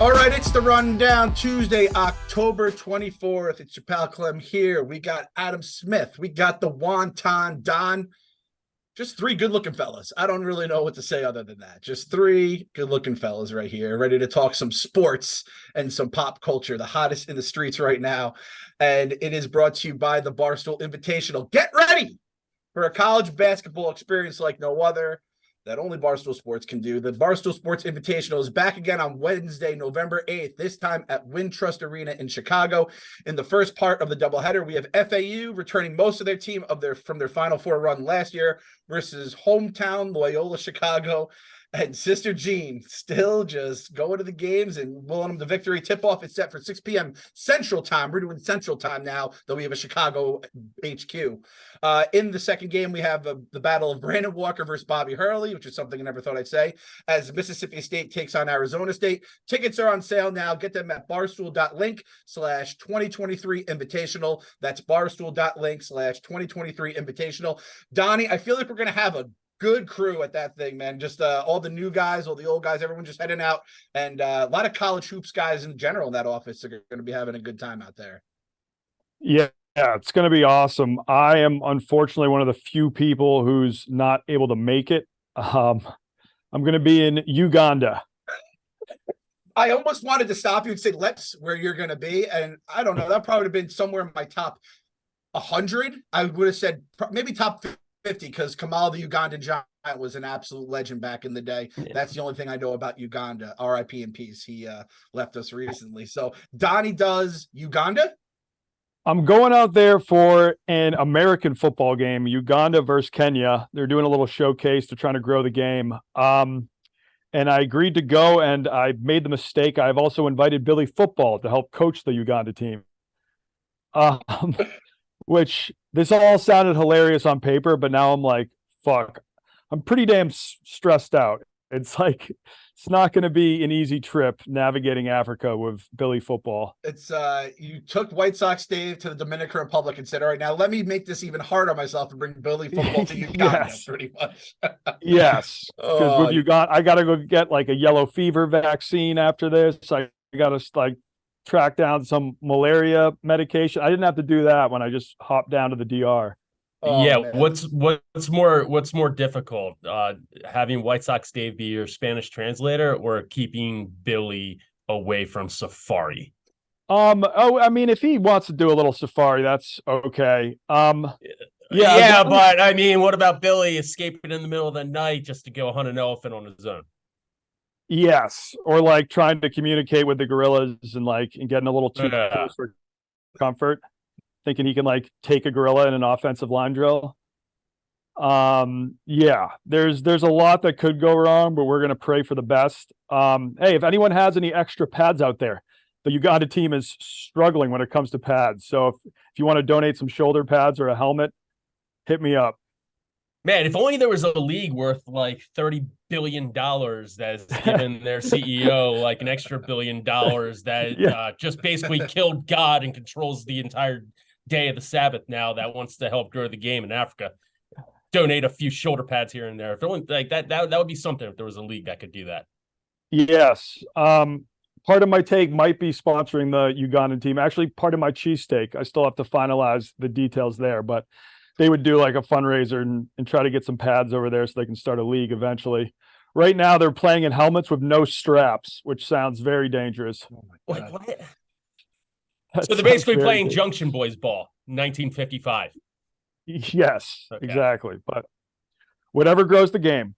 All right, it's the Rundown, Tuesday, October 24th. It's your pal Clem here. We got Adam Smith. We got the Wonton Don. Just three good-looking fellas. I don't really know what to say other than that. Just three good-looking fellas right here, ready to talk some sports and some pop culture, the hottest in the streets right now. And it is brought to you by the Barstool Invitational. Get ready for a college basketball experience like no other that only Barstool Sports can do. The Barstool Sports Invitational is back again on Wednesday, November 8th, this time at Wintrust Arena in Chicago. In the first part of the doubleheader, we have FAU returning most of their team from their Final Four run last year versus hometown Loyola Chicago. And Sister Jean still just going to the games and willing them to victory. Tip-off is set for 6 p.m. Central Time. We're doing Central Time now, though we have a Chicago HQ. In the second game, we have the battle of Brandon Walker versus Bobby Hurley, which is something I never thought I'd say, as Mississippi State takes on Arizona State. Tickets are on sale now. Get them at barstool.link/2023 invitational. That's barstool.link/2023 invitational. Donnie, I feel like we're going to have a good crew at that thing, man. Just all the new guys, all the old guys, everyone just heading out, and a lot of college hoops guys in general in that office are going to be having a good time out there. Yeah, it's going to be awesome. I am unfortunately one of the few people who's not able to make it. I'm going to be in Uganda. I almost wanted to stop you and say, let's where you're going to be. And I don't know, that probably would have been somewhere in my top 100. I would have said maybe top 50, because Kamal the Ugandan giant was an absolute legend back in the day. Yeah. That's the only thing I know about Uganda. R.I.P. in peace. He left us recently. So Donnie does Uganda? I'm going out there for an American football game, Uganda versus Kenya. They're doing a little showcase. They're trying to grow the game. And I agreed to go, and I made the mistake. I've also invited Billy Football to help coach the Uganda team. Which this all sounded hilarious on paper, but now I'm like, fuck, I'm pretty damn stressed out. It's like, it's not going to be an easy trip navigating Africa with Billy Football. It's you took White Sox Dave to the Dominican Republic and said, all right, now let me make this even harder on myself and bring Billy Football to Uganda. Yes. Pretty much. Yes, because with Uganda, I got to go get like a yellow fever vaccine after this. I got to like track down some malaria medication. I didn't have to do that when I just hopped down to the DR. Yeah, man. What's more difficult, having White Sox Dave be your Spanish translator or keeping Billy away from safari? I mean, if he wants to do a little safari, that's okay. Yeah, but I mean, what about Billy escaping in the middle of the night just to go hunt an elephant on his own? Yes, or like trying to communicate with the gorillas and getting a little too close for comfort, thinking he can like take a gorilla in an offensive line drill. Yeah, there's a lot that could go wrong, but we're gonna pray for the best. Hey, if anyone has any extra pads out there, the Uganda team is struggling when it comes to pads. So if you want to donate some shoulder pads or a helmet, hit me up. Man, if only there was a league worth like $30 billion that's given their CEO like an extra $1 billion that just basically killed God and controls the entire day of the Sabbath now, that wants to help grow the game in Africa. Donate a few shoulder pads here and there. If only like that would be something if there was a league that could do that. Yes. Part of my take might be sponsoring the Ugandan team. Actually, part of my cheesesteak. I still have to finalize the details there, but they would do like a fundraiser and try to get some pads over there so they can start a league eventually. Right now, they're playing in helmets with no straps, which sounds very dangerous. Oh my God. What? So they're basically playing Junction Boys ball, 1955. Yes, okay. Exactly. But whatever grows the game.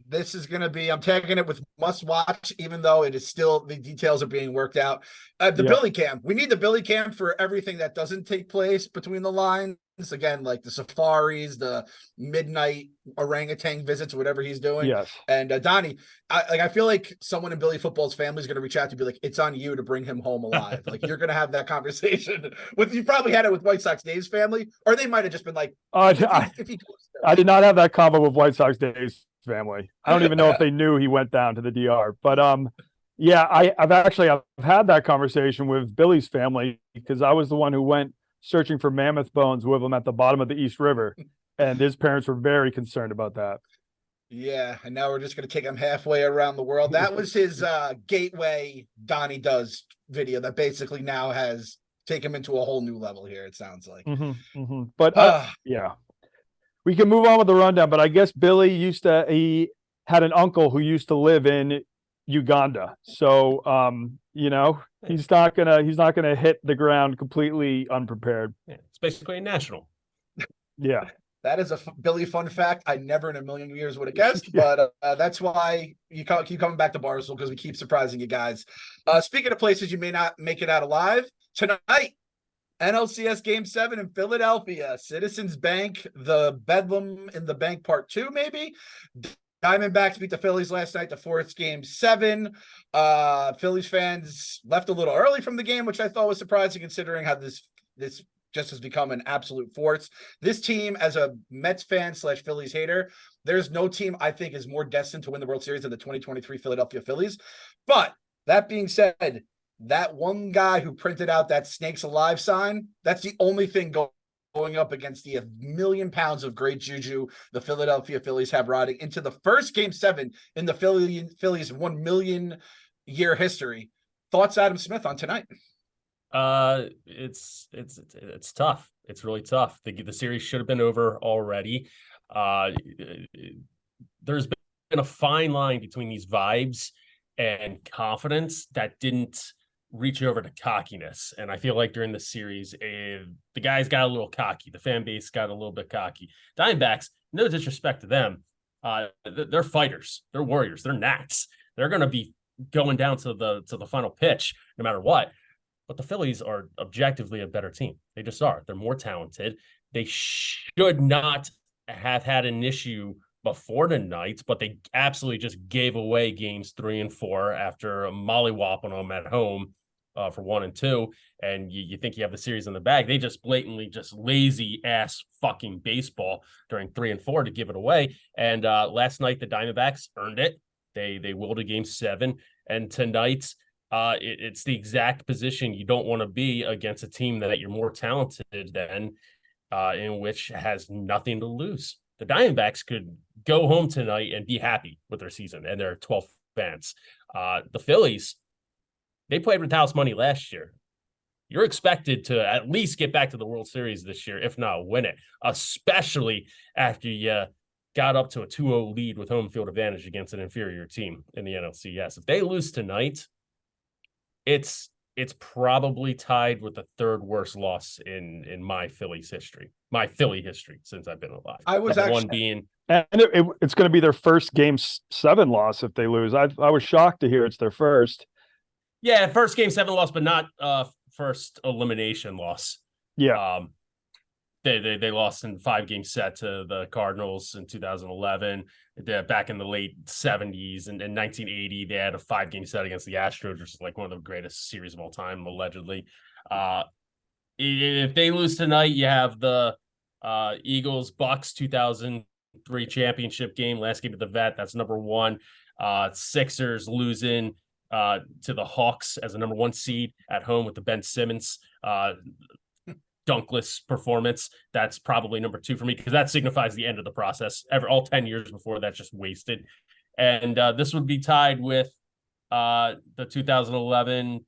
This is going to be, I'm tagging it with must watch, even though it is still, the details are being worked out. Billy Cam. We need the Billy Cam for everything that doesn't take place between the lines. Again, like the safaris, the midnight orangutan visits, whatever he's doing. Yes. And Donnie, I feel like someone in Billy Football's family is going to reach out to be like, it's on you to bring him home alive. Like you're going to have that conversation with, you probably had it with White Sox Dave's family, or they might've just been like, I did not have that combo with White Sox Dave's family. I don't even know if they knew he went down to the DR, but yeah, I've had that conversation with Billy's family because I was the one who went searching for mammoth bones with him at the bottom of the East River, and his parents were very concerned about that. Yeah, and now we're just going to take him halfway around the world. That was his gateway Donnie Does video that basically now has taken him into a whole new level here, it sounds like. But yeah, we can move on with the rundown. But I guess Billy he had an uncle who used to live in Uganda. So, he's not gonna hit the ground completely unprepared. Yeah, it's basically a national. Yeah. That is a Billy fun fact I never in a million years would have guessed, but that's why you keep coming back to Barstool, because we keep surprising you guys. Speaking of places you may not make it out alive, tonight, NLCS Game 7 in Philadelphia, Citizens Bank, the Bedlam in the Bank Part 2, maybe. Diamondbacks beat the Phillies last night to force Game 7. Phillies fans left a little early from the game, which I thought was surprising considering how this just has become an absolute force. This team, as a Mets fan / Phillies hater, there's no team I think is more destined to win the World Series than the 2023 Philadelphia Phillies. But that being said, that one guy who printed out that Snakes Alive sign, that's the only thing going up against the 1,000,000 pounds of great juju the Philadelphia Phillies have riding into the first Game 7 in the Phillies 1 million year history. Thoughts, Adam Smith, on tonight? It's tough. It's really tough. The series should have been over already. There's been a fine line between these vibes and confidence that didn't reach over to cockiness. And I feel like during the series, the guys got a little cocky. The fan base got a little bit cocky. Diamondbacks, no disrespect to them, they're fighters. They're warriors. They're gnats. They're going to be going down to the final pitch no matter what. But the Phillies are objectively a better team. They just are. They're more talented. They should not have had an issue before tonight, but they absolutely just gave away games 3 and 4 after mollywopping them at home for 1 and 2. And you think you have the series in the bag. They just blatantly just lazy ass fucking baseball during 3 and 4 to give it away. And last night, the Diamondbacks earned it. They willed a Game 7. And tonight, it's the exact position you don't want to be against a team that you're more talented than, in which has nothing to lose. The Diamondbacks could go home tonight and be happy with their season and their 12 fans. The Phillies, they played with house money last year. You're expected to at least get back to the World Series this year, if not win it, especially after you got up to a 2-0 lead with home field advantage against an inferior team in the NLCS. If they lose tonight, it's probably tied with the third worst loss in my Philly history since I've been alive. I was actually one being, and it's going to be their first Game 7 loss if they lose. I was shocked to hear it's their first. Yeah, first Game 7 loss, but not first elimination loss. Yeah. They lost in 5-game set to the Cardinals in 2011. Back in the late 70s and in 1980, they had a 5-game set against the Astros, which is like one of the greatest series of all time, allegedly. If they lose tonight, you have the Eagles-Bucks 2003 championship game, last game at the Vet. That's number 1. Sixers losing to the Hawks as a number 1 seed at home with the Ben Simmons dunkless performance. That's probably number 2 for me because that signifies the end of the process. All 10 years before that's just wasted. And this would be tied with the 2011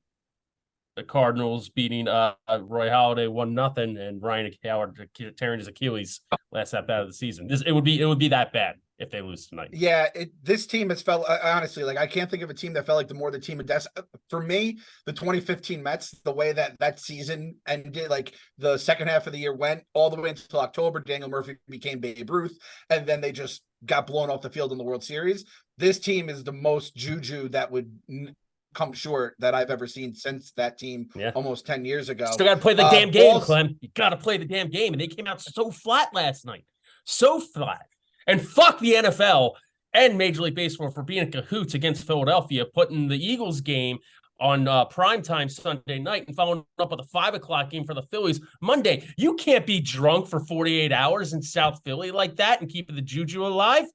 the Cardinals beating Roy Halladay 1-0 and Ryan Howard tearing his Achilles last at bat of the season. It would be that bad if they lose tonight. Yeah, this team has felt honestly like I can't think of a team that felt like the more the team of death. For me, the 2015 Mets, the way that season ended, like the second half of the year went all the way until October. Daniel Murphy became Babe Ruth, and then they just got blown off the field in the World Series. This team is the most juju that would come short that I've ever seen since that team almost 10 years ago. Still got to play the damn game, Clem. You got to play the damn game, and they came out so flat last night, so flat. And fuck the NFL and Major League Baseball for being in cahoots against Philadelphia, putting the Eagles game on primetime Sunday night and following up with a 5 o'clock game for the Phillies Monday. You can't be drunk for 48 hours in South Philly like that and keeping the juju alive.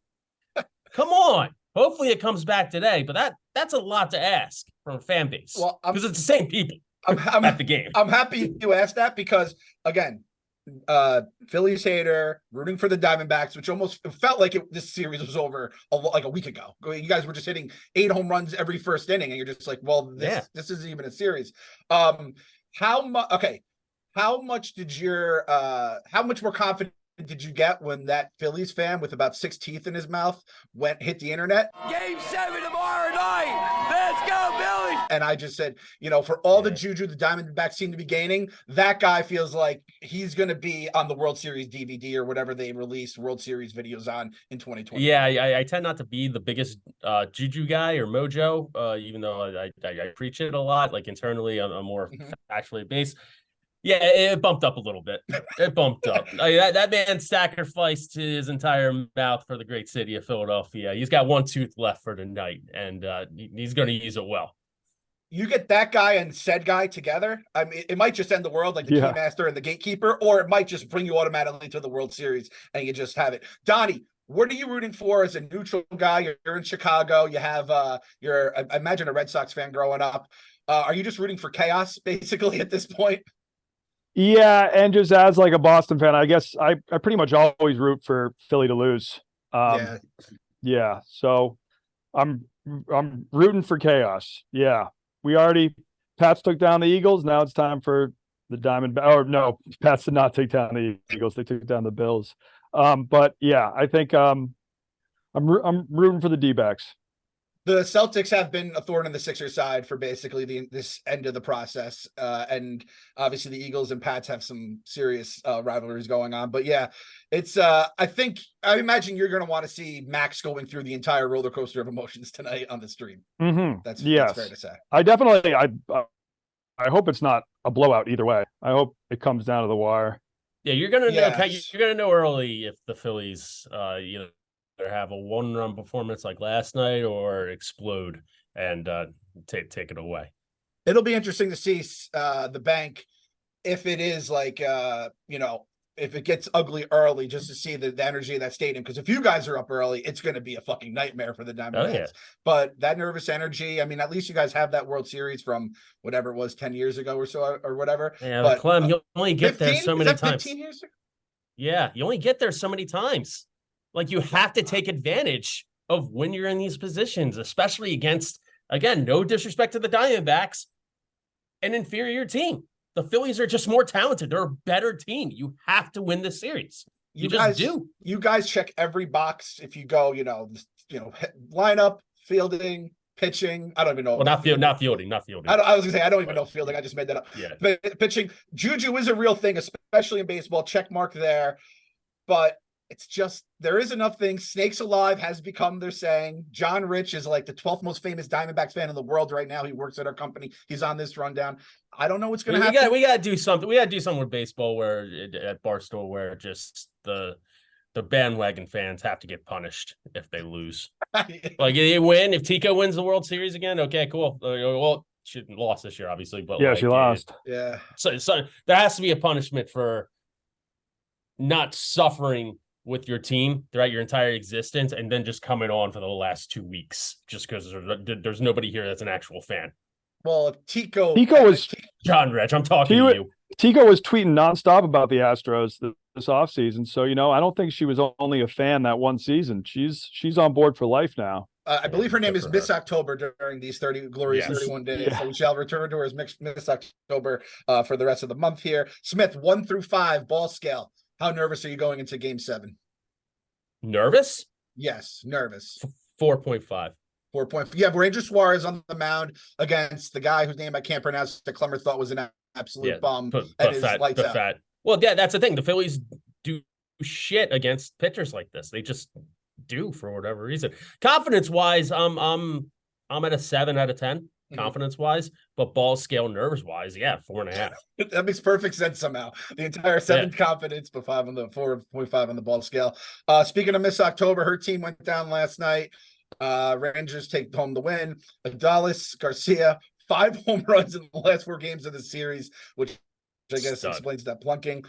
Come on. Hopefully it comes back today, but that's a lot to ask from a fan base because it's the same people at the game. I'm happy you asked that because, again, Phillies hater, rooting for the Diamondbacks, which almost felt like this series was over like a week ago. You guys were just hitting 8 home runs every first inning, and you're just like, well, this isn't even a series. How much? Okay, how much more confident did you get when that Phillies fan with about 6 teeth in his mouth hit the internet? Game 7 tomorrow night. Let's go, Phillies! And I just said, for all the juju the Diamondbacks seem to be gaining, that guy feels like he's going to be on the World Series DVD or whatever they release World Series videos on in 2020. Yeah, I tend not to be the biggest juju guy or mojo, even though I preach it a lot. Like internally, I'm more factually based. Yeah, it bumped up a little bit. It bumped up. That man sacrificed his entire mouth for the great city of Philadelphia. He's got 1 tooth left for tonight, and he's going to use it well. You get that guy and said guy together, I mean, it might just end the world like the Keymaster and the Gatekeeper, or it might just bring you automatically to the World Series and you just have it. Donnie, what are you rooting for as a neutral guy? You're in Chicago. You have I imagine a Red Sox fan growing up. Are you just rooting for chaos basically at this point? Yeah, and just as like a Boston fan, I guess I pretty much always root for Philly to lose. Yeah. So I'm rooting for chaos. Yeah. Pats took down the Eagles. Now it's time for the no, Pats did not take down the Eagles. They took down the Bills. But yeah, I think I'm rooting for the D-backs. The Celtics have been a thorn in the Sixers side for basically this end of the process. And obviously the Eagles and Pats have some serious rivalries going on. But yeah, it's I imagine you're going to want to see Max going through the entire roller coaster of emotions tonight on the stream. That's fair to say. I hope it's not a blowout either way. I hope it comes down to the wire. Yeah, you're going to know. You're going to know early if the Phillies, either have a 1-run performance like last night or explode and take it away. It'll be interesting to see the bank if it is like if it gets ugly early, just to see the energy of that stadium. Because if you guys are up early, it's going to be a fucking nightmare for the Diamondbacks. Yeah. But that nervous energy, I mean, at least you guys have that World Series from whatever it was 10 years ago or so or whatever. Yeah, but Clem, you only get 15? there so many times. 15 years ago? Yeah, you only get there so many times. Like you have to take advantage of when you're in these positions, especially against, again, no disrespect to the Diamondbacks, an inferior team. The Phillies are just more talented. They're a better team. You have to win this series. You just do. You guys check every box if you go, lineup, fielding, pitching. I don't even know. Well, not fielding. I was gonna say I don't even know fielding. I just made that up. Yeah. But pitching, juju is a real thing, especially in baseball. Check mark there, but it's just there is enough things. Snakes alive has become their saying. John Rich is like the 12th most famous Diamondbacks fan in the world right now. He works at our company. He's on this rundown. I don't know what's going to happen. We got to do something. We got to do something with baseball where at Barstool where just the bandwagon fans have to get punished if they lose. Like they win. If Tico wins the World Series again, okay, cool. Well, she lost this year, obviously, but yeah, she lost. Yeah. So there has to be a punishment for not suffering with your team throughout your entire existence and then just coming on for the last 2 weeks just because there's nobody here that's an actual fan. Well, Tico was John Rich. I'm talking to you. Tico was tweeting nonstop about the Astros this offseason. So, I don't think she was only a fan that one season. She's on board for life now. I believe her name is Miss October during these 31 days. Yeah. So we shall return to her as Miss October for the rest of the month here. Smith, 1 through 5 ball scale. How nervous are you going into Game 7? Nervous? Yes, nervous. 4.5. 4.5. You have Ranger Suarez on the mound against the guy whose name I can't pronounce that Clemmer thought was an absolute bum. And his lights out. Well, yeah, that's the thing. The Phillies do shit against pitchers like this. They just do for whatever reason. Confidence-wise, I'm at a 7 out of 10. Confidence-wise, but ball scale nerves-wise, 4.5. That makes perfect sense somehow. The entire 7 confidence, but 5 on the 4.5 on the ball scale. Speaking of Miss October, her team went down last night. Rangers take home the win. Adalis Garcia, 5 home runs in the last 4 games of the series, which I guess explains that plunking.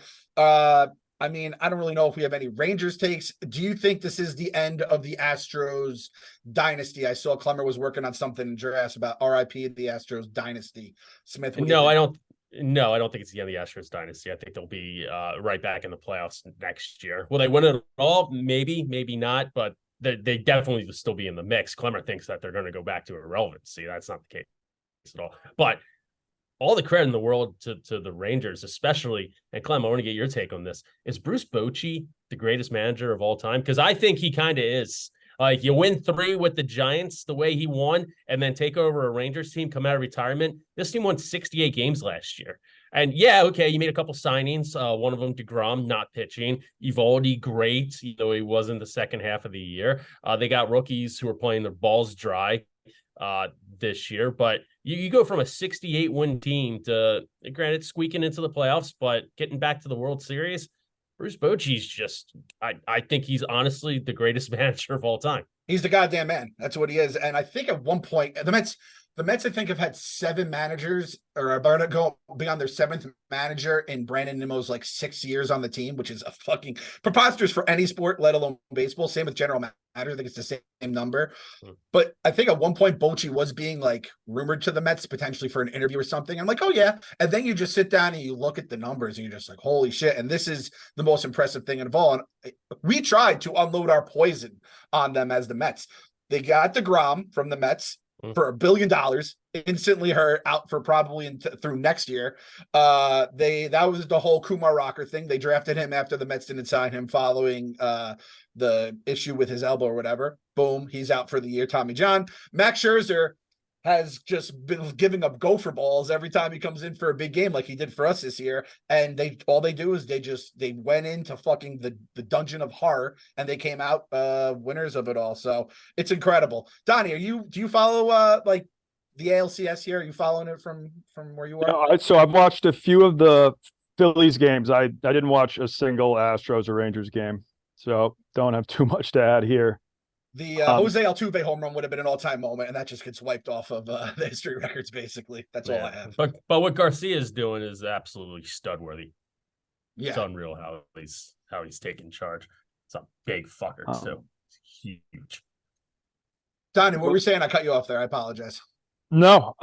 I mean, I don't really know if we have any Rangers takes. Do you think this is the end of the Astros dynasty? I saw Clemmer was working on something in Jurassic about RIP the Astros dynasty. Smith, no, I don't. No, I don't think it's the end of the Astros dynasty. I think they'll be right back in the playoffs next year. Will they win it all? Maybe, maybe not, but they definitely will still be in the mix. Clemmer thinks that they're going to go back to irrelevancy. That's not the case at all. But all the credit in the world to the Rangers, especially, and Clem, I want to get your take on this. Is Bruce Bochy the greatest manager of all time? Because I think he kind of is. Like, you win 3 with the Giants the way he won, and then take over a Rangers team, come out of retirement. This team won 68 games last year. And yeah, okay, you made a couple signings. One of them, DeGrom, not pitching. Evaldi, great, though he was in the second half of the year. They got rookies who are playing their balls dry this year. But you go from a 68-win team to, granted, squeaking into the playoffs, but getting back to the World Series. Bruce Bochy's just, I think he's honestly the greatest manager of all time. He's the goddamn man. That's what he is. And I think at one point, the Mets, I think, have had 7 managers, or are about to go beyond their 7th manager in Brandon Nimmo's like 6 years on the team, which is a fucking preposterous for any sport, let alone baseball. Same with general manager. I think it's the same number. But I think at one point Bochy was being like rumored to the Mets potentially for an interview or something. I'm like, oh yeah. And then you just sit down and you look at the numbers and you're just like, holy shit. And this is the most impressive thing of all. And we tried to unload our poison on them as the Mets. They got DeGrom from the Mets for $1 billion, instantly hurt, out for probably through next year. That was the whole Kumar Rocker thing. They drafted him after the Mets didn't sign him following the issue with his elbow or whatever. Boom, he's out for the year. Tommy John. Max Scherzer has just been giving up gopher balls every time he comes in for a big game, like he did for us this year. And all they do is they went into fucking the dungeon of horror and they came out winners of it all. So it's incredible. Donnie, do you follow like the ALCS here? Are you following it from where you are? Yeah, so I've watched a few of the Phillies games. I didn't watch a single Astros or Rangers game, so don't have too much to add here. The Jose Altuve home run would have been an all-time moment, and that just gets wiped off of the history records, basically. That's all I have. But what Garcia is doing is absolutely stud-worthy. Yeah. It's unreal how he's taking charge. It's a big fucker, too. It's huge. Donnie, what were you saying? I cut you off there. I apologize. No,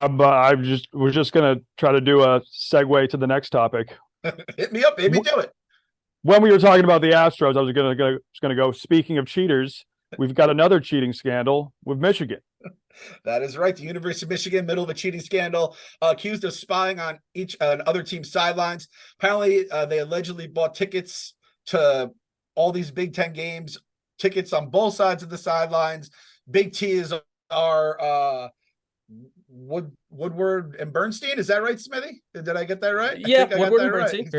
we're just going to try to do a segue to the next topic. Hit me up, baby. Do it. When we were talking about the Astros, I was going to go, speaking of cheaters, we've got another cheating scandal with Michigan. That is right. The University of Michigan, middle of a cheating scandal, accused of spying on other team's sidelines. Apparently, they allegedly bought tickets to all these Big Ten games, tickets on both sides of the sidelines. Big T is our Woodward and Bernstein. Is that right, Smithy? Did I get that right? Yeah, I think I got that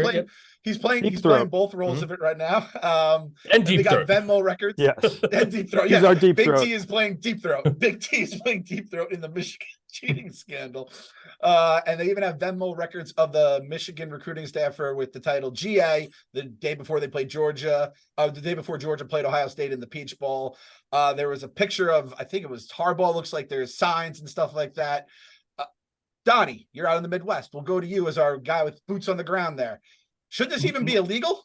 right. He's playing both roles of it right now. And deep throat. Got Venmo records. Yes. And deep throat. He's our deep Big throat. T is playing deep throat. Big T is playing deep throat in the Michigan cheating scandal. And they even have Venmo records of the Michigan recruiting staffer with the title GA the day before they played Georgia, the day before Georgia played Ohio State in the Peach Bowl. There was a picture of, I think it was Harbaugh. Looks like there's signs and stuff like that. Donnie, you're out in the Midwest. We'll go to you as our guy with boots on the ground there. Should this even be illegal?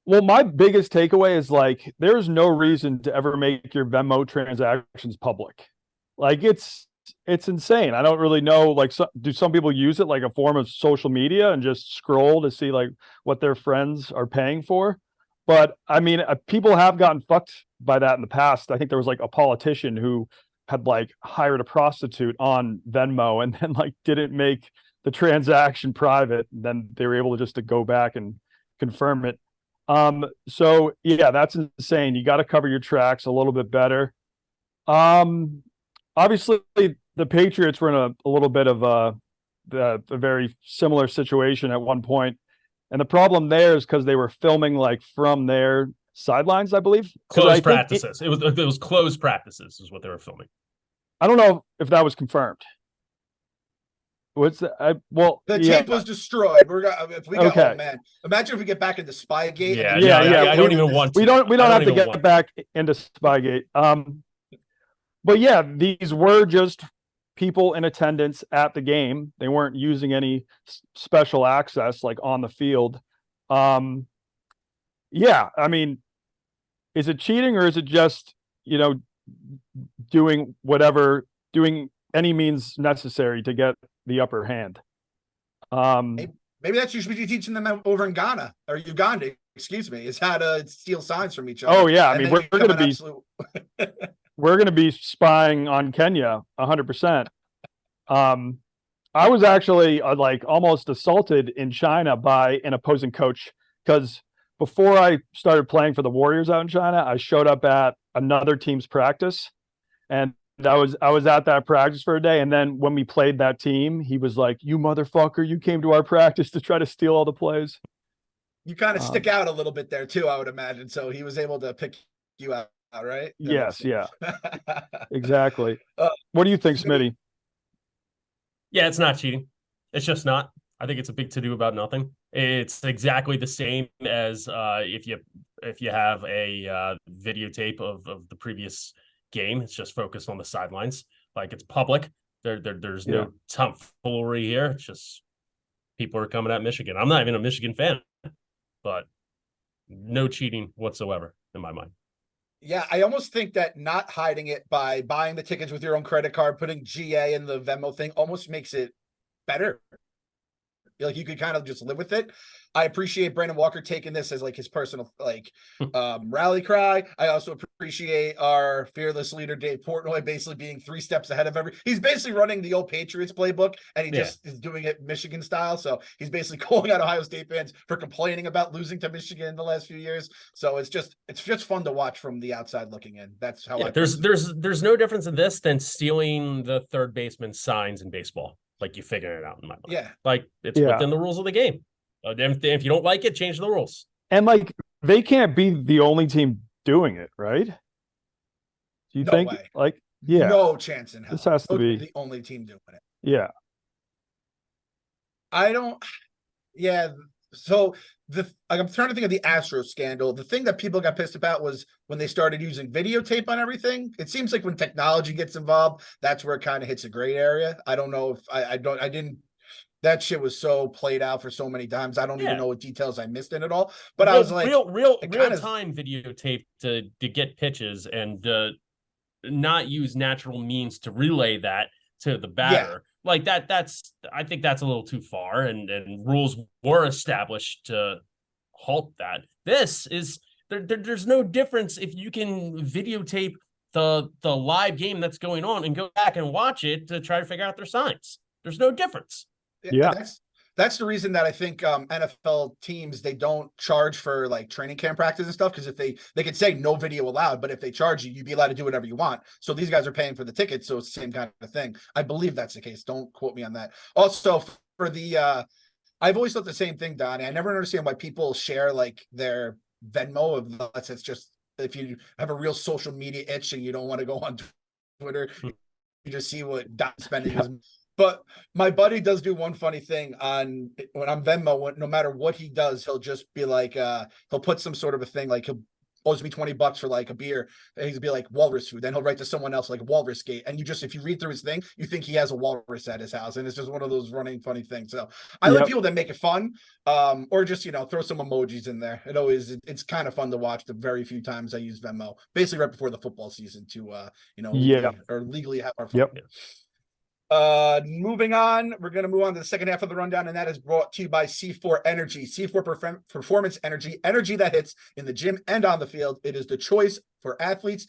Well, my biggest takeaway is like, there's no reason to ever make your Venmo transactions public. Like it's insane. I don't really know. Like, do some people use it like a form of social media and just scroll to see like what their friends are paying for? But I mean, people have gotten fucked by that in the past. I think there was like a politician who had like hired a prostitute on Venmo and then like didn't make the transaction private. And then they were able to go back and confirm it. So yeah, that's insane. You got to cover your tracks a little bit better. Obviously the Patriots were in a little bit of a very similar situation at one point. And the problem there is because they were filming like from their sidelines, I believe. Closed practices. It was closed practices is what they were filming. I don't know if that was confirmed. The tape was destroyed. If we get, oh man, imagine if we get back into Spygate. Yeah. I don't even want to. We don't have to get back into Spygate. But yeah, these were just people in attendance at the game. They weren't using any special access like on the field. Yeah, I mean, is it cheating or is it just, doing any means necessary to get the upper hand? Maybe that's you should be teaching them over in Ghana or Uganda. Excuse me, is how to steal signs from each other. Oh yeah, I mean we're going to be spying on Kenya 100%. I was actually like almost assaulted in China by an opposing coach because before I started playing for the Warriors out in China, I showed up at another team's practice, and I was at that practice for a day. And then when we played that team, he was like, "You motherfucker, you came to our practice to try to steal all the plays." You kind of stick out a little bit there too, I would imagine. So he was able to pick you out, right? Yes, yeah, exactly. What do you think, Smitty? Yeah, it's not cheating. It's just not. I think it's a big to-do about nothing. It's exactly the same as if you have a videotape of the previous game. It's just focused on the sidelines. Like, it's public. There's no tomfoolery here. It's just people are coming at Michigan. I'm not even a Michigan fan, but no cheating whatsoever in my mind. Yeah, I almost think that not hiding it by buying the tickets with your own credit card, putting GA in the Venmo thing almost makes it better. Like, you could kind of just live with it. I appreciate Brandon Walker taking this as like his personal rally cry. I also appreciate our fearless leader Dave Portnoy basically being 3 steps ahead of he's basically running the old Patriots playbook, and he just is doing it Michigan style. So he's basically calling out Ohio State fans for complaining about losing to Michigan in the last few years. So it's just fun to watch from the outside looking in. That's how there's no difference in this than stealing the third baseman's signs in baseball. Like, you figure it out in my mind. Yeah. Like, it's within the rules of the game. If you don't like it, change the rules. And like, they can't be the only team doing it, right? Do you think? Way. Like, yeah, no chance in hell. This has to be the only team doing it. Yeah. I don't. Yeah. So I'm trying to think of the Astros scandal. The thing that people got pissed about was when they started using videotape on everything. It seems like when technology gets involved, that's where it kind of hits a gray area. I don't know if I didn't. That shit was so played out for so many times. I don't even know what details I missed in it all. But I was like, real time videotape to get pitches and not use natural means to relay that to the batter. Like I think that's a little too far, and rules were established to halt that. This is there's no difference if you can videotape the live game that's going on and go back and watch it to try to figure out their signs. There's no difference. Yeah. That's the reason that I think NFL teams, they don't charge for like training camp practice and stuff, because if they could say no video allowed, but if they charge you, you'd be allowed to do whatever you want. So these guys are paying for the tickets, so it's the same kind of thing. I believe that's the case. Don't quote me on that. Also, for the I've always thought the same thing, Donnie. I never understand why people share like their Venmo unless it's just if you have a real social media itch and you don't want to go on Twitter, you just see what Don's spending is. But my buddy does do one funny thing when I'm Venmo. No matter what he does, he'll just be like, he'll put some sort of a thing like he'll owes me $20 for like a beer, and he'll be like walrus food. Then he'll write to someone else like walrus gate, and if you read through his thing, you think he has a walrus at his house, and it's just one of those running funny things. So I like people that make it fun, or just throw some emojis in there. It's kind of fun to watch. The very few times I use Venmo, basically right before the football season to or legally have our fun. Moving on, we're going to move on to the second half of the rundown, and that is brought to you by C4 Energy. C4 Performance Energy that hits in the gym and on the field. It is the choice for athletes,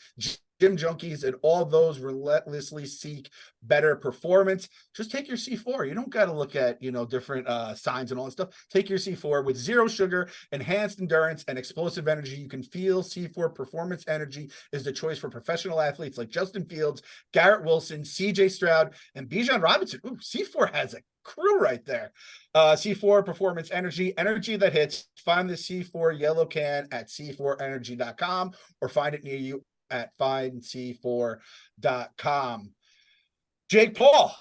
gym junkies, and all those relentlessly seek better performance. Just take your C4. You don't got to look at different signs and all that stuff. Take your C4 with zero sugar, enhanced endurance, and explosive energy. You can feel C4 Performance Energy is the choice for professional athletes like Justin Fields, Garrett Wilson, CJ Stroud, and Bijan Robinson. Ooh, C4 has a crew right there. C4 Performance Energy that hits. Find the C4 yellow can at c4energy.com or find it near you at findc4.com. Jake Paul,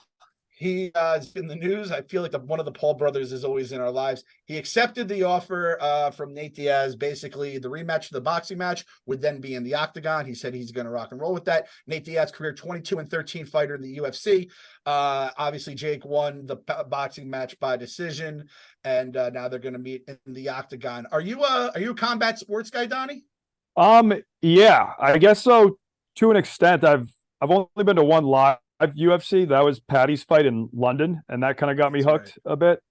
he is in the news. I feel like one of the Paul brothers is always in our lives. He accepted the offer from Nate Diaz. Basically, the rematch of the boxing match would then be in the octagon. He said he's going to rock and roll with that. Nate Diaz, career 22-13 fighter in the UFC. Obviously, Jake won the boxing match by decision, and now they're going to meet in the octagon. Are you a combat sports guy, Donnie? Yeah, I guess so. To an extent, I've only been to one live UFC. That was Patty's fight in London, and that kind of got me hooked a bit.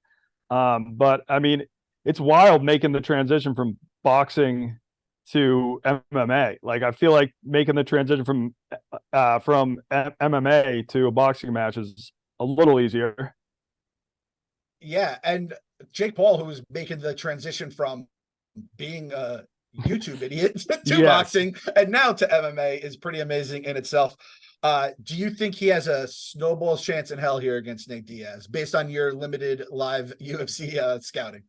But I mean, it's wild making the transition from boxing to MMA. Like I feel like making the transition from MMA to a boxing match is a little easier. Yeah, and Jake Paul, who was making the transition from being a YouTube idiot to Yes. boxing and now to MMA, is pretty amazing in itself. Do you think he has a snowball's chance in hell here against Nate Diaz, based on your limited live UFC scouting?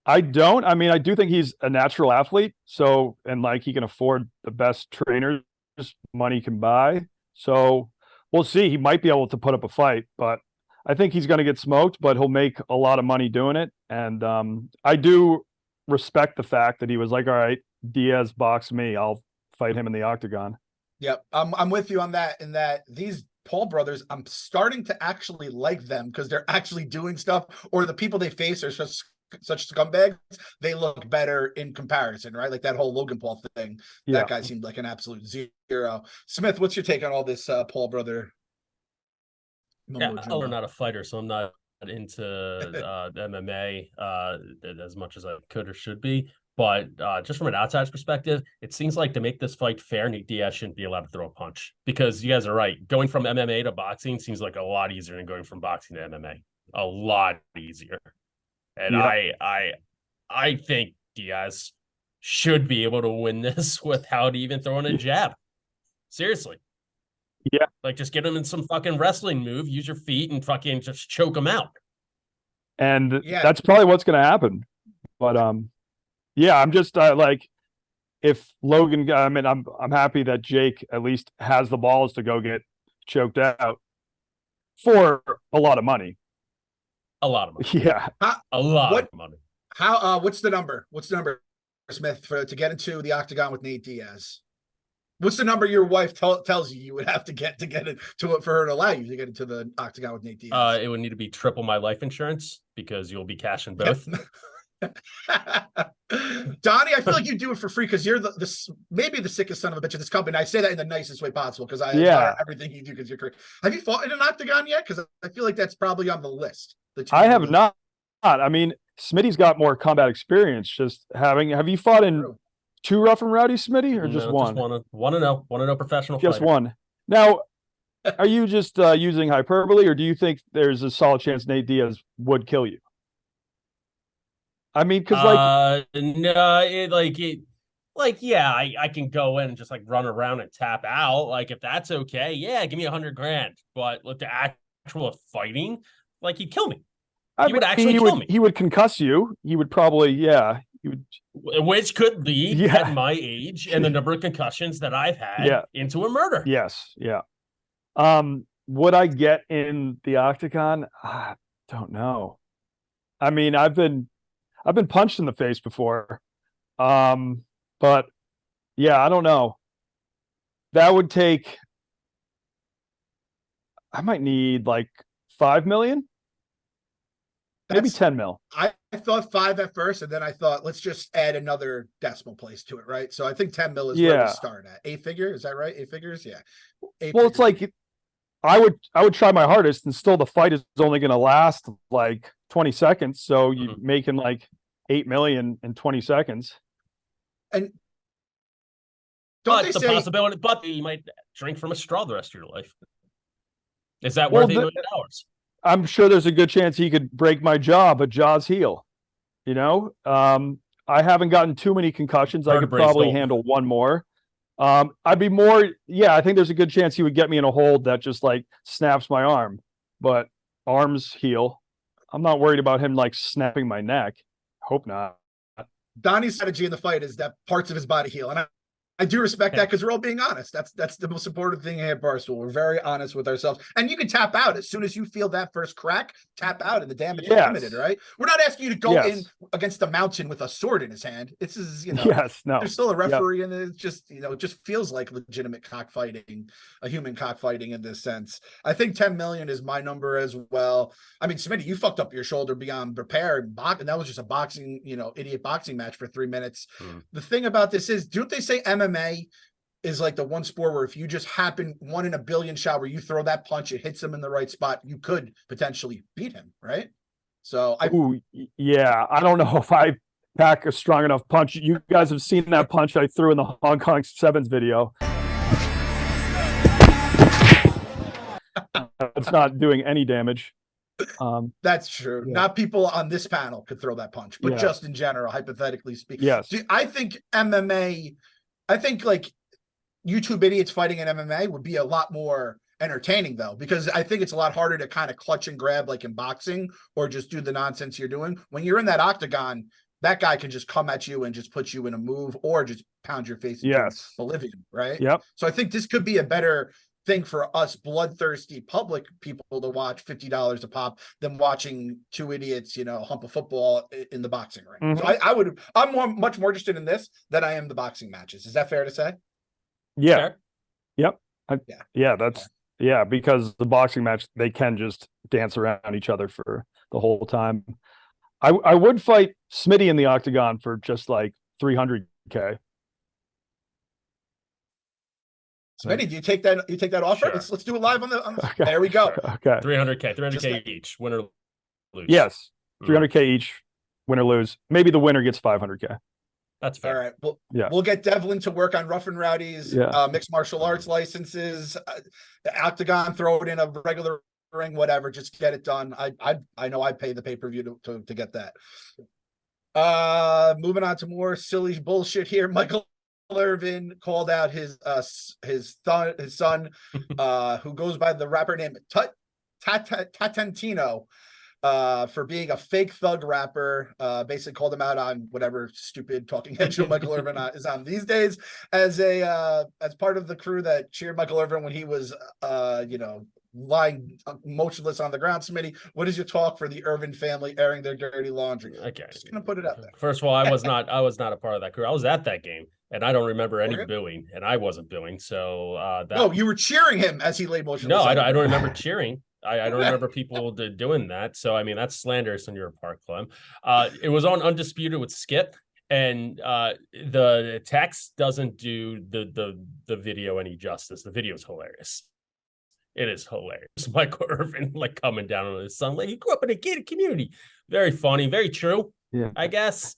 I don't. I mean, I do think he's a natural athlete. So, and like he can afford the best trainers money can buy. So we'll see. He might be able to put up a fight, but I think he's going to get smoked, but he'll make a lot of money doing it. And I do respect the fact that he was like, all right, Diaz box me. I'll fight him in the octagon. Yep. I'm with you on that, in that these Paul brothers, I'm starting to actually like them because they're actually doing stuff, or the people they face are such scumbags, they look better in comparison, right? Like that whole Logan Paul thing. Yeah. That guy seemed like an absolute zero. Smith, what's your take on all this Paul brother? Yeah, I'm not a fighter, so I'm not into MMA as much as I could or should be. But just from an outsider's perspective, it seems like to make this fight fair, Nate Diaz shouldn't be allowed to throw a punch, because you guys are right. Going from MMA to boxing seems like a lot easier than going from boxing to MMA. A lot easier. And yeah. I think Diaz should be able to win this without even throwing a jab. Seriously. Yeah. Like, just get him in some fucking wrestling move, use your feet, and fucking just choke him out. And that's probably what's going to happen. But yeah, I'm just like, if Logan, I mean, I'm happy that Jake at least has the balls to go get choked out for a lot of money. A lot of money. Yeah. A lot of money. How what's the number? What's the number, Smith, to get into the octagon with Nate Diaz? What's the number your wife tells you would have to get it to it for her to allow you to get into the octagon with Nate Diaz? It would need to be triple my life insurance, because you'll be cashing both. Donnie, I feel like you do it for free because you're maybe the sickest son of a bitch of this company. I say that in the nicest way possible because I admire everything you do because you're great. Have you fought in an octagon yet? Because I feel like that's probably on the list. I have not. I mean, Smitty's got more combat experience. Have you fought in two Rough and Rowdy, Smitty, or just one? Just one and no professional just fighter. One. Now, are you just using hyperbole, or do you think there's a solid chance Nate Diaz would kill you? I mean, because yeah, I can go in and just like run around and tap out. Like, if that's okay, yeah, give me $100,000. But with the actual fighting, like, he'd kill me. He would actually kill me. He would concuss you. He would probably, yeah. He would, which could lead at my age and the number of concussions that I've had into a murder. Yes, yeah. Would I get in the octagon? I don't know. I mean, I've been punched in the face before. But yeah, I don't know. That would take, I might need like 5 million. Maybe 10 mil. I thought 5 at first, and then I thought, let's just add another decimal place to it, right? So I think 10 mil is where we start at. 8 figure, is that right? 8 figures? Yeah. It's like, I would try my hardest, and still the fight is only going to last like 20 seconds. So you're making like 8 million in 20 seconds. And possibility, but you might drink from a straw the rest of your life. Is that worth $8 million? I'm sure there's a good chance he could break my jaw, but jaw's heel. You know, I haven't gotten too many concussions. I could probably handle one more. I'd be more, I think there's a good chance he would get me in a hold that just like snaps my arm, but arms heal. I'm not worried about him like snapping my neck. Hope not. Donnie's strategy in the fight is that parts of his body heal. And I do respect that, because we're all being honest. That's the most important thing here at Barstool. We're very honest with ourselves. And you can tap out as soon as you feel that first crack, tap out, and the damage is limited, right? We're not asking you to go in against the mountain with a sword in his hand. This is, there's still a referee, and it's just, it just feels like legitimate cockfighting, a human cockfighting in this sense. I think 10 million is my number as well. I mean, Smitty, you fucked up your shoulder beyond repair, and that was just a boxing, idiot boxing match for 3 minutes. The thing about this is, don't they say MMA is like the one sport where if you just happen 1 in a billion shot where you throw that punch, it hits him in the right spot, you could potentially beat him, right? So yeah, I don't know if I pack a strong enough punch. You guys have seen that punch I threw in the Hong Kong Sevens video. It's not doing any damage. That's true. Yeah. Not people on this panel could throw that punch, but Yeah. just in general, hypothetically speaking. Yes. I think MMA, I think like YouTube idiots fighting in MMA would be a lot more entertaining though, because I think it's a lot harder to kind of clutch and grab like in boxing or just do the nonsense you're doing. When you're in that octagon, that guy can just come at you and just put you in a move or just pound your face into oblivion, right? Yep. So I think this could be a better thing for us bloodthirsty public people to watch $50 a pop than watching two idiots, hump a football in the boxing ring. Mhm. So I'm much more interested in this than I am the boxing matches. Is that fair to say? Yeah. Fair. Yep. Because the boxing match, they can just dance around each other for the whole time. I would fight Smitty in the octagon for just like $300K. Smitty, do you take that offer? Sure. Let's do it live on the Okay. There we go. Okay. 300K each, win or lose. Yes. 300K each, win or lose. Maybe the winner gets 500K. That's fair. All right. We'll get Devlin to work on Rough and Rowdy's mixed martial arts licenses, octagon, throw it in a regular ring, whatever. Just get it done. I know I pay the pay-per-view to get that. Moving on to more silly bullshit here. Michael Irvin called out his son, who goes by the rapper name Tatantino, for being a fake thug rapper. Basically called him out on whatever stupid talking head show Michael Irvin is on these days, as part of the crew that cheered Michael Irvin when he was lying motionless on the ground. Smitty, what is your talk for the Irvin family airing their dirty laundry? Okay, just gonna put it out there. First of all, I was not a part of that crew. I was at that game, and I don't remember any booing, and I wasn't booing. So no, you were cheering him as he lay motionless. No, I don't remember cheering. I don't remember people doing that. So I mean, that's slanderous on your part, Clem. It was on Undisputed with Skip, and the text doesn't do the video any justice. The video is hilarious. It is hilarious. Michael Irvin coming down on his son. He grew up in a gated community. Very funny, very true. Yeah, I guess.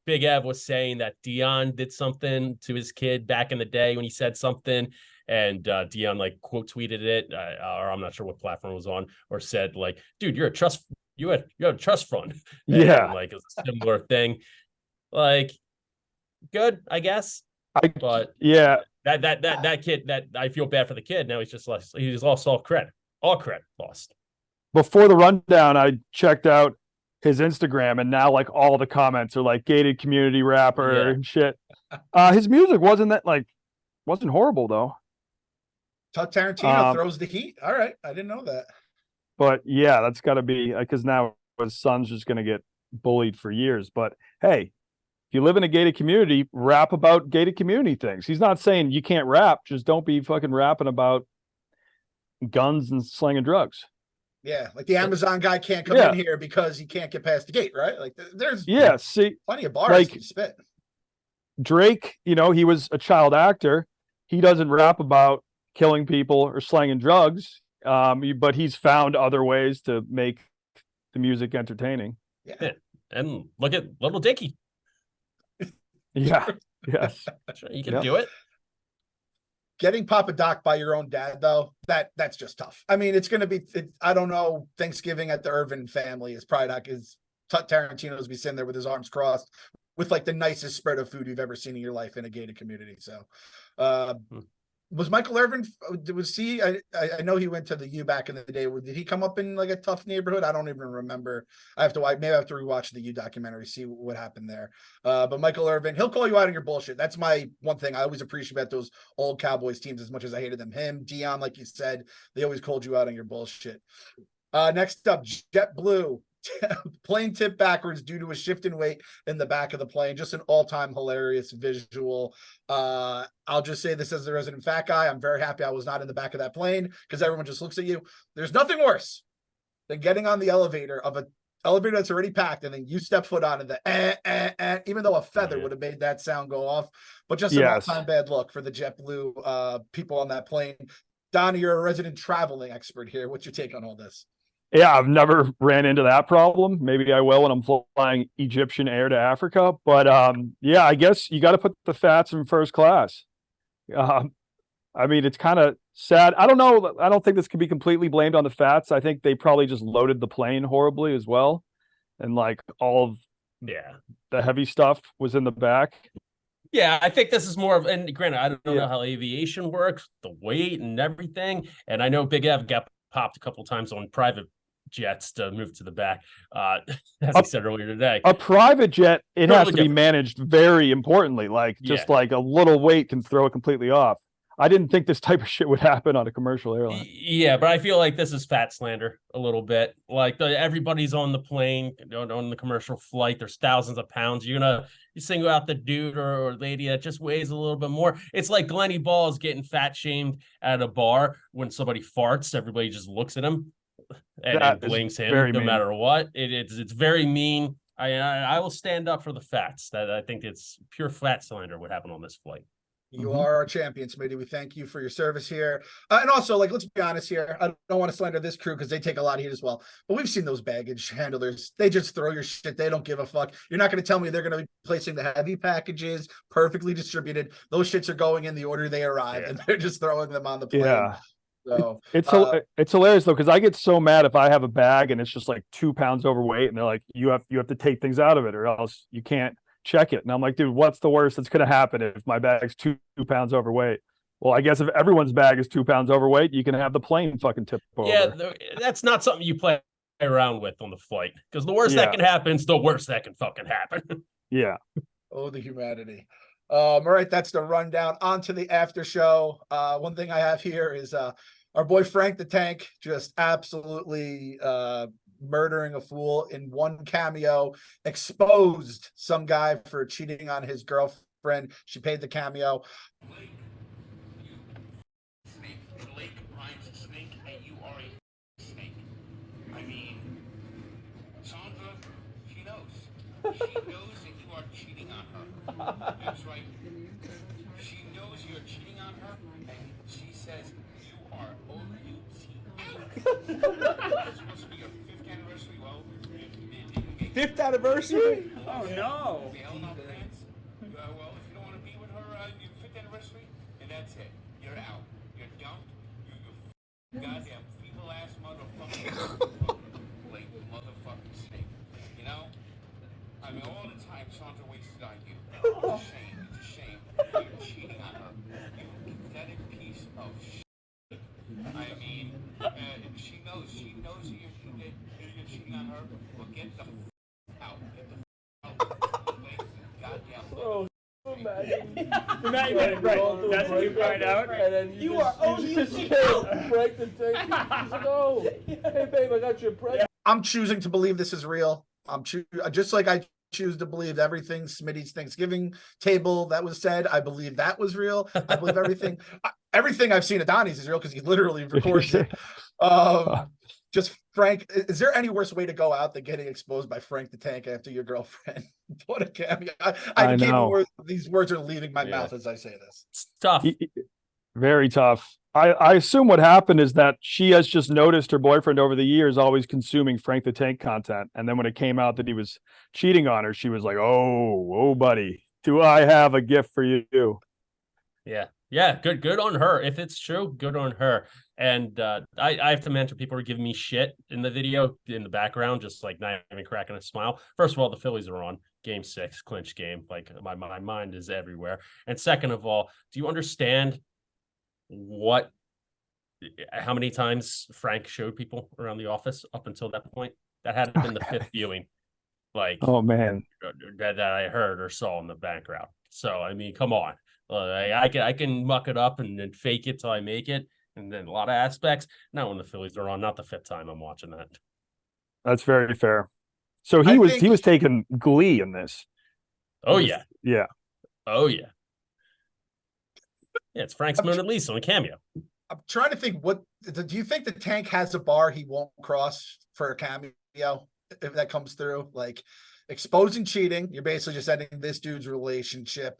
Big Ev was saying that Dion did something to his kid back in the day when he said something, and Dion quote tweeted it, or I'm not sure what platform it was on, or said "Dude, you're a trust. You had a trust fund." Yeah, and, it's a similar thing. Good, I guess. But yeah. That kid, that I feel bad for the kid. Now he's lost all credit lost. Before the rundown, I checked out his Instagram, and now all the comments are gated community rapper and shit. His music wasn't horrible though. Tarantino throws the heat. All right, I didn't know that. But yeah, that's got to be because now his son's just gonna get bullied for years. But hey, if you live in a gated community, rap about gated community things. He's not saying you can't rap, just don't be fucking rapping about guns and slinging drugs. Yeah, the Amazon guy can't come in here because he can't get past the gate, right? There's plenty of bars to spit. Drake, he was a child actor. He doesn't rap about killing people or slinging drugs, but he's found other ways to make the music entertaining. Yeah, and look at Little Dicky. Yeah. Yes. Sure, you can do it. Getting Papa Doc by your own dad, though, that's just tough. I mean, it's going to be, I don't know, Thanksgiving at the Irvin family is probably not because Tarantino's be sitting there with his arms crossed with the nicest spread of food you've ever seen in your life in a gated community. So, was Michael Irvin, I know he went to the U back in the day. Did he come up in a tough neighborhood? I don't even remember. Maybe I have to rewatch the U documentary, see what happened there. But Michael Irvin, he'll call you out on your bullshit. That's my one thing I always appreciate about those old Cowboys teams, as much as I hated them. Him, Dion, like you said, they always called you out on your bullshit. Next up, JetBlue. Plane tipped backwards due to a shift in weight in the back of the plane. Just an all-time hilarious visual. I'll just say this as the resident fat guy. I'm very happy I was not in the back of that plane because everyone just looks at you. There's nothing worse than getting on the elevator of an elevator that's already packed and then you step foot on it. Even though a feather would have made that sound go off, but just an all-time bad look for the JetBlue people on that plane. Donnie, you're a resident traveling expert here. What's your take on all this? Yeah, I've never ran into that problem. Maybe I will when I'm flying Egyptian Air to Africa. But yeah, I guess you got to put the fats in first class. Um, I mean, it's kind of sad. I don't know. I don't think this can be completely blamed on the fats. I think they probably just loaded the plane horribly as well. And like all of the heavy stuff was in the back. Yeah, I think this is more of, and granted, I don't know Yeah. how aviation works, the weight and everything. And I know Big Ev got popped a couple times on private jets to move to the back, as he said earlier today. A private jet, it Totally has to be different. managed very importantly. Like just like a little weight can throw it completely off. I didn't think this type of shit would happen on a commercial airline. Yeah, but I feel like this is fat slander a little bit. Like everybody's on the plane, on the commercial flight. There's thousands of pounds. You single out the dude or lady that just weighs a little bit more. It's like Glenny Balls getting fat shamed at a bar when somebody farts. Everybody just looks at him and blames him no matter what. It's very mean. I will stand up for the fats. That I think it's pure fat slander what happened on this flight. You are our champion, Smitty. We thank you for your service here. And also, like, let's be honest here. I don't want to slander this crew because they take a lot of heat as well. But we've seen those baggage handlers. They just throw your shit. They don't give a fuck. You're not going to tell me they're going to be placing the heavy packages, perfectly distributed. Those shits are going in the order they arrive, and they're just throwing them on the plane. Yeah. So it's hilarious though, because I get so mad if I have a bag and it's just like 2 pounds overweight, and they're like, you have to take things out of it or else you can't check it. And I'm like, dude, what's the worst that's going to happen if my bag's 2 pounds overweight? Well, I guess if everyone's bag is 2 pounds overweight, you can have the plane fucking tip over. Yeah, that's not something you play around with on the flight, because the worst that can happen is the worst that can fucking happen. Yeah. Oh, the humanity. All right, that's the rundown. On to the after show. One thing I have here is our boy Frank the Tank just absolutely murdering a fool in one cameo, exposed some guy for cheating on his girlfriend. She paid the cameo. Blake, you snake. Blake rhymes snake, and you are a snake. I mean, Sandra, she knows. She knows that you are cheating on her. That's right. She knows you're cheating on her, and she says you are OUT. It's supposed to be your 5th anniversary. Well, it 5th anniversary? Oh, no. well, if you don't want to be with her your 5th anniversary, then that's it. You're out. You're dumped. You goddamn feeble ass motherfucker. Like motherfucking snake. You know? I mean, all the time Sandra wasted on you. It's a shame. It's a shame. You're cheating on her. You pathetic piece of shit. I mean, she knows that you're cheating on her. Well, get the out. Get the out. Like, goddamn. Imagine right. That's what you find out. And then you are Frank the Tank. He's like, oh, hey babe, I got your present. I'm choosing to believe this is real. Just like I choose to believe everything Smitty's Thanksgiving table that was said. I believe that was real. I believe everything. Everything I've seen at Donnie's is real because he literally records it. Just Frank, is there any worse way to go out than getting exposed by Frank the Tank after your girlfriend? What a cameo. I can't believe these words are leaving my mouth as I say this. It's tough. Very tough. I assume what happened is that she has just noticed her boyfriend over the years always consuming Frank the Tank content. And then when it came out that he was cheating on her, she was like, oh, buddy, do I have a gift for you? Yeah. Yeah, good on her. If it's true, good on her. And I have to mention, people are giving me shit in the video in the background, just like not even cracking a smile. First of all, the Phillies are on Game 6, clinch game. Like my mind is everywhere. And second of all, do you understand how many times Frank showed people around the office up until that point? That had been the 5th viewing. Like, oh man, that I heard or saw in the background. So I mean, come on. I can muck it up and then fake it till I make it, and then a lot of aspects. Not when the Phillies are on, not the 5th time I'm watching that. That's very fair. So he was taking glee in this. Oh yeah. Yeah. Oh yeah. Yeah, it's Frank's Mona Lisa on a cameo. I'm trying to think, what do you think the Tank has a bar he won't cross for a cameo if that comes through? Like exposing cheating, you're basically just ending this dude's relationship.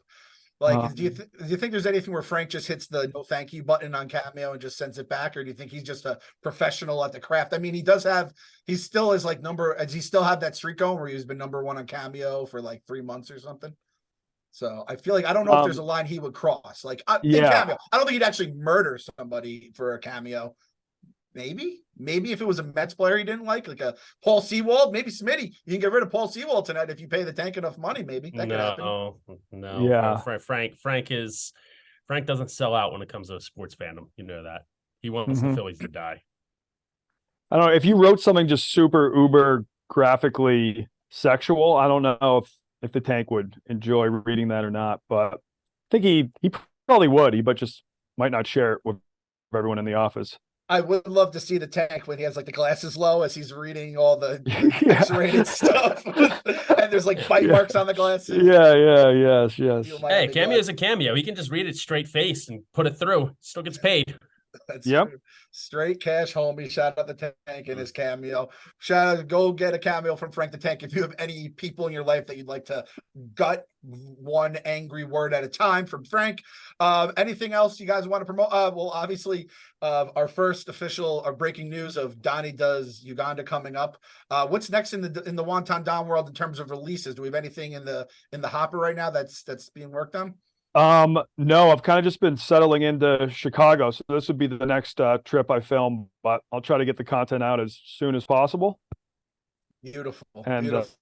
Like, do you think there's anything where Frank just hits the no thank you button on Cameo and just sends it back, or do you think he's just a professional at the craft? I mean, he still is like does he still have that streak going where he's been number one on Cameo for like 3 months or something? So I feel like I don't know if there's a line he would cross. Like, in Cameo, I don't think he'd actually murder somebody for a cameo. Maybe if it was a Mets player he didn't like a Paul Sewald, maybe Smitty. You can get rid of Paul Sewald tonight if you pay the tank enough money. Maybe that could happen. No. Yeah. Frank doesn't sell out when it comes to sports fandom. You know that. He wants the Phillies to die. I don't know if you wrote something just super uber graphically sexual. I don't know if the tank would enjoy reading that or not, but I think he probably would. But just might not share it with everyone in the office. I would love to see the tank when he has like the glasses low as he's reading all the X-rated stuff, and there's like bite marks on the glasses. Yes. Hey, Cameo's a cameo. He can just read it straight face and put it through. Still gets paid. That's true. Straight cash, homie. Shout out the tank and his cameo. Shout out, go get a cameo from Frank the Tank. If you have any people in your life that you'd like to gut one angry word at a time from Frank. Anything else you guys want to promote? Well, obviously, our first official breaking news of Donnie Does Uganda coming up. What's next in the Wonton Don world in terms of releases? Do we have anything in the hopper right now that's being worked on? No, I've kind of just been settling into Chicago, so this would be the next trip I film, but I'll try to get the content out as soon as possible. Beautiful. And beautiful.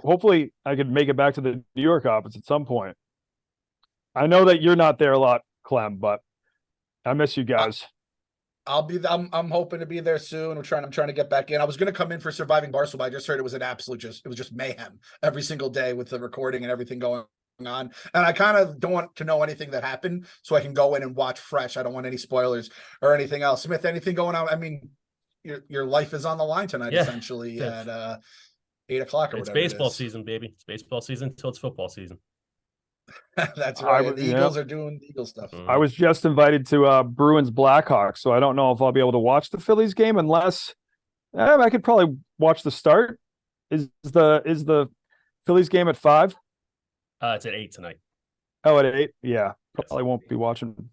hopefully I could make it back to the New York office at some point. I know that you're not there a lot, Clem, but I miss you guys. I'm hoping to be there soon. I'm trying to get back in. I was going to come in for Surviving Barstool, but I just heard it was it was just mayhem every single day with the recording and everything going on. And I kind of don't want to know anything that happened, so I can go in and watch fresh. I don't want any spoilers or anything else. Smith, anything going on? I mean, your life is on the line tonight, essentially at 8 o'clock or it's whatever. It's baseball season, baby. It's baseball season until it's football season. That's right. The Eagles are doing Eagle stuff. I was just invited to Bruins Blackhawks, so I don't know if I'll be able to watch the Phillies game unless I could probably watch the start. Is the Phillies game at 5? It's at 8 tonight. Oh, at 8? Yeah. Probably won't be watching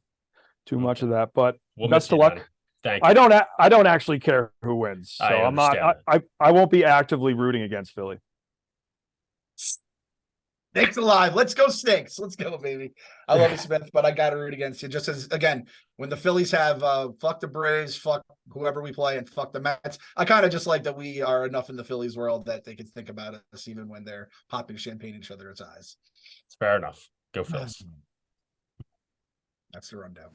too much of that, but we'll best of luck. Thank you. I don't actually care who wins. So I'm not I won't be actively rooting against Philly. Snakes alive. Let's go Snakes. Let's go, baby. I love you, Smith, but I got to root against you. Just as, again, when the Phillies have fuck the Braves, fuck whoever we play, and fuck the Mets, I kind of just like that we are enough in the Phillies world that they can think about us even when they're popping champagne in each other's eyes. It's fair enough. Go Phillies. That's the rundown.